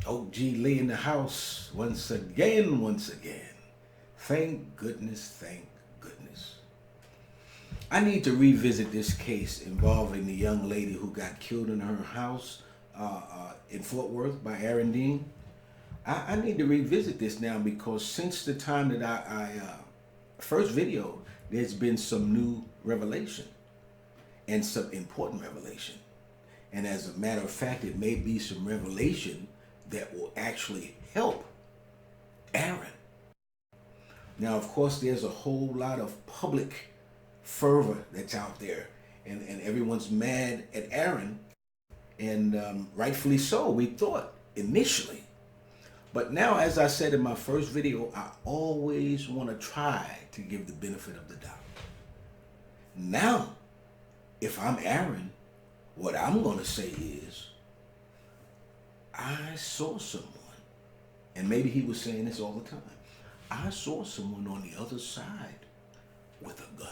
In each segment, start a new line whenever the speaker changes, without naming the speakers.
OG Lee in the house once again, once again. Thank goodness, thank goodness. I need to revisit this case involving the young lady who got killed in her house in Fort Worth by Aaron Dean. I need to revisit this now because since the time that I first video, there's been some new revelation and some important revelation. And as a matter of fact, it may be some revelation that will actually help Aaron. Now, of course, there's a whole lot of public fervor that's out there, and everyone's mad at Aaron, and rightfully so, we thought initially. But now, as I said in my first video, I always want to try to give the benefit of the doubt. Now, if I'm Aaron, what I'm going to say is, I saw someone, and maybe he was saying this all the time, I saw someone on the other side with a gun.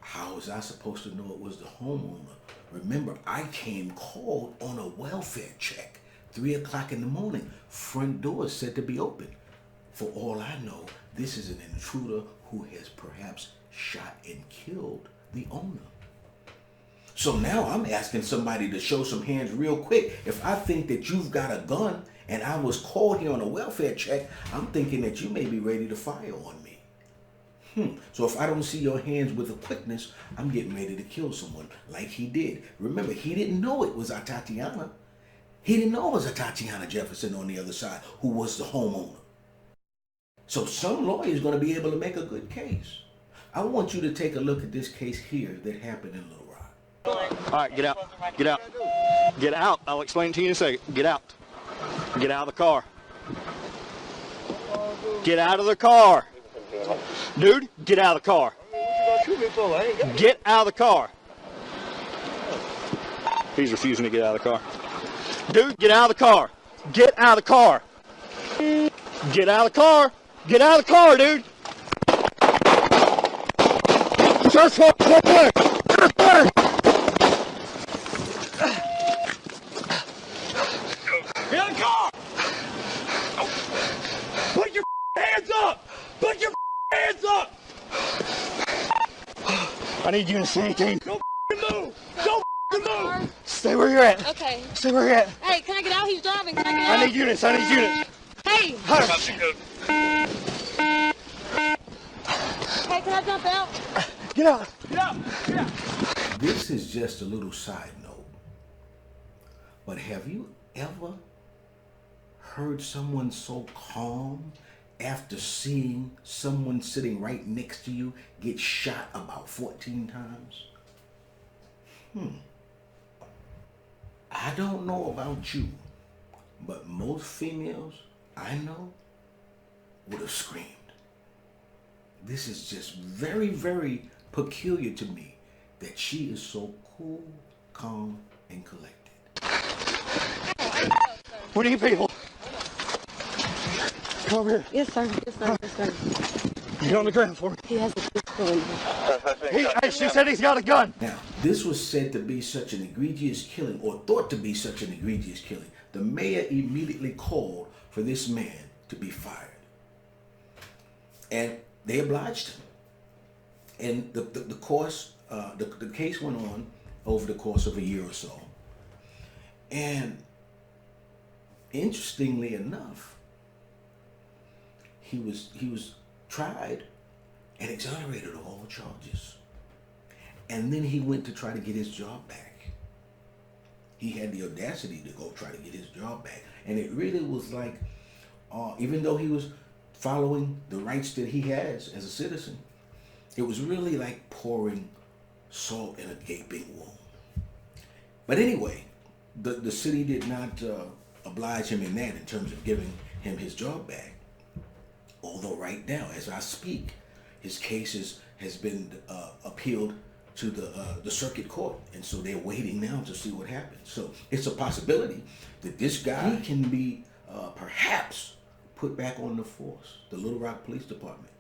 How was I supposed to know it was the homeowner? Remember, I came called on a welfare check, 3 o'clock in the morning. Front door is said to be open. For all I know, this is an intruder who has perhaps shot and killed the owner. So now I'm asking somebody to show some hands real quick. If I think that you've got a gun and I was called here on a welfare check, I'm thinking that you may be ready to fire on me. So if I don't see your hands with a quickness, I'm getting ready to kill someone like he did. Remember, he didn't know it was Atatiana. He didn't know it was Atatiana Jefferson on the other side who was the homeowner. So some lawyer is going to be able to make a good case. I want you to take a look at this case here that happened in Little Rock.
All right, get out. Get out. Get out. I'll explain to you in a second. Get out. Get out of the car. Get out of the car. Dude, get out of the car. Get out of the car. He's refusing to get out of the car. Dude, get out of the car. Get out of the car. Get out of the car. Get out of the car, dude. Search warrant. Search warrant. Search warrant. Get out of the car. Put your hands up. Put your hands up. I need unit 18. Don't move. Don't move. Stay where you're at.
Okay.
Stay where you're at.
Hey, can I get out? He's driving. Can I get out?
I need units. I need units.
Hey.
Hey,
Hey, can I jump out?
get out. Get out. Get out.
This is just a little side note. But have you ever heard someone so calm after seeing someone sitting right next to you get shot about 14 times? I don't know about you, but most females I know would have screamed. This is just very, very peculiar to me that she is so cool, calm, and collected.
What are you people? Come over here.
Yes, sir. Yes, sir. Yes, sir.
Get on the ground for me.
He has a pistol in there.
Hey, she said he's got a gun.
Now, this was said to be such an egregious killing, or thought to be such an egregious killing. The mayor immediately called for this man to be fired. And they obliged him. And the case went on over the course of a year or so. And interestingly enough, he was tried and exonerated of all charges. And then he went to try to get his job back. He had the audacity to go try to get his job back. And it really was like, even though he was following the rights that he has as a citizen, it was really like pouring salt in a gaping wound. But anyway, the city did not oblige him in that in terms of giving him his job back. Although right now, as I speak, his case has been appealed to the circuit court, and so they're waiting now to see what happens. So it's a possibility that this guy can be perhaps put back on the force, the Little Rock Police Department,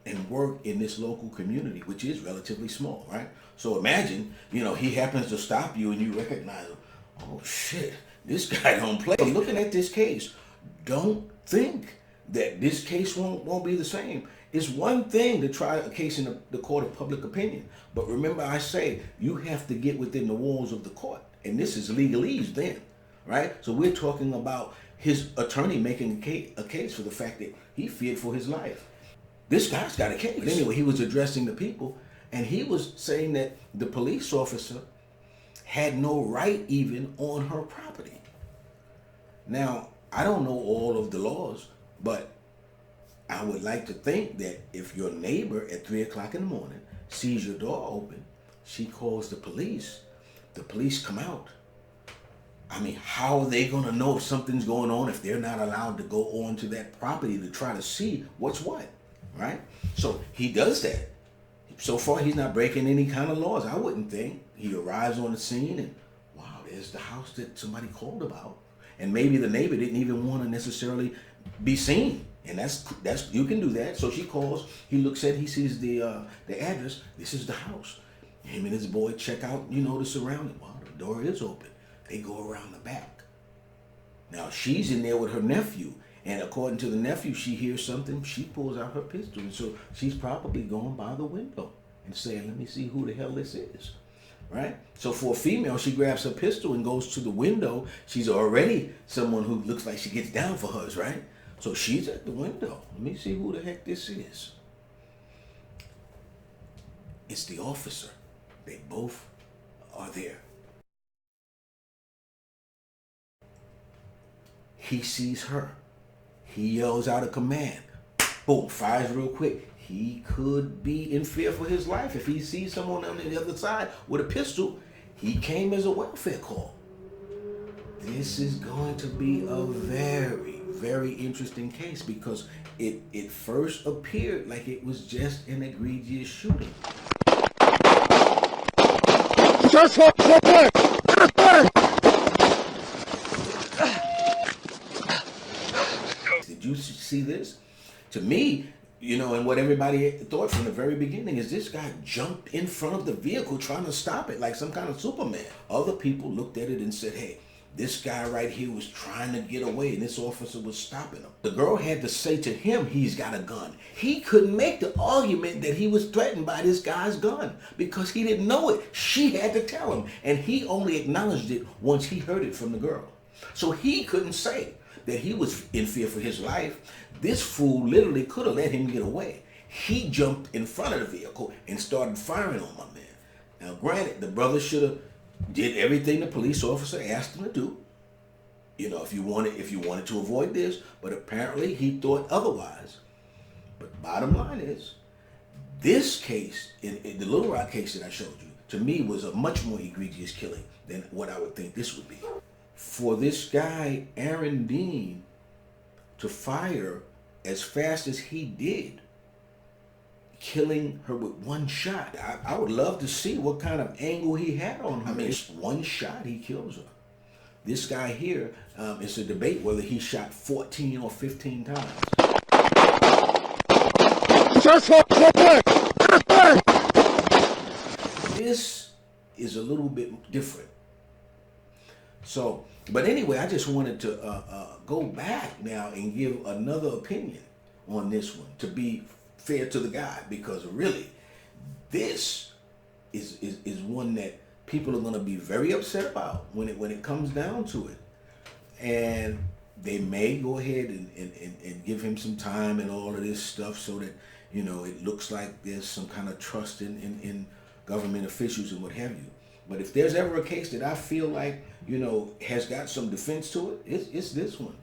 and work in this local community, which is relatively small, right? So imagine, he happens to stop you and you recognize him. Oh shit, This guy don't play. Looking at this case, don't think that this case won't be the same. It's one thing to try a case in the court of public opinion, but remember I say you have to get within the walls of the court, and this is legalese then, right? So we're talking about his attorney making a case for the fact that he feared for his life. This guy's got a case. But anyway, he was addressing the people, and he was saying that the police officer had no right even on her property. Now, I don't know all of the laws, but I would like to think that if your neighbor at 3 o'clock in the morning sees your door open, she calls the police come out. I mean, how are they going to know if something's going on if they're not allowed to go onto that property to try to see what's what, right? So he does that. So far, he's not breaking any kind of laws, I wouldn't think. He arrives on the scene and, wow, there's the house that somebody called about. And maybe the neighbor didn't even want to necessarily be seen. And that's you can do that. So she calls, he looks at, he sees the address. This is the house. Him and his boy check out, the surrounding. Well, the door is open. They go around the back. Now she's in there with her nephew. And according to the nephew, she hears something. She pulls out her pistol. And so she's probably going by the window and saying, let me see who the hell this is. Right? So for a female, she grabs her pistol and goes to the window. She's already someone who looks like she gets down for hers, right? So she's at the window. Let me see who the heck this is. It's the officer. They both are there. He sees her. He yells out a command. Boom, fires real quick. He could be in fear for his life. If he sees someone on the other side with a pistol, he came as a welfare call. This is going to be a very, very interesting case because it first appeared like it was just an egregious shooting. Did you see this? To me, and what everybody thought from the very beginning is this guy jumped in front of the vehicle trying to stop it like some kind of Superman. Other people looked at it and said, hey, this guy right here was trying to get away and this officer was stopping him. The girl had to say to him, he's got a gun. He couldn't make the argument that he was threatened by this guy's gun because he didn't know it. She had to tell him, and he only acknowledged it once he heard it from the girl. So he couldn't say that he was in fear for his life. This fool literally could have let him get away. He jumped in front of the vehicle and started firing on my man. Now, granted, the brother should have did everything the police officer asked him to do. If you wanted to avoid this, but apparently he thought otherwise. But bottom line is, this case, in the Little Rock case that I showed you, to me was a much more egregious killing than what I would think this would be. For this guy, Aaron Dean, to fire as fast as he did, killing her with one shot. I would love to see what kind of angle he had on her. I mean, it's one shot, he kills her. This guy here, it's a debate whether he shot 14 or 15 times. This is a little bit different. So, but anyway, I just wanted to go back now and give another opinion on this one to be fair to the guy, because really, this is one that people are going to be very upset about when it comes down to it, and they may go ahead and give him some time and all of this stuff so that it looks like there's some kind of trust in government officials and what have you. But if there's ever a case that I feel like has got some defense to it, it's this one.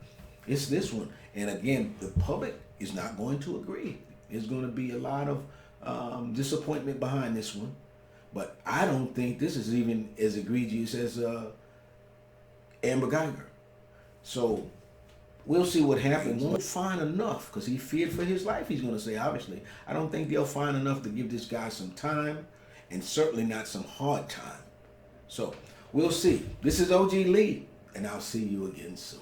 It's this one. And again, the public is not going to agree. There's going to be a lot of disappointment behind this one. But I don't think this is even as egregious as Amber Geiger. So we'll see what happens. Won't find enough because he feared for his life, he's going to say, obviously. I don't think they'll find enough to give this guy some time, and certainly not some hard time. So we'll see. This is OG Lee, and I'll see you again soon.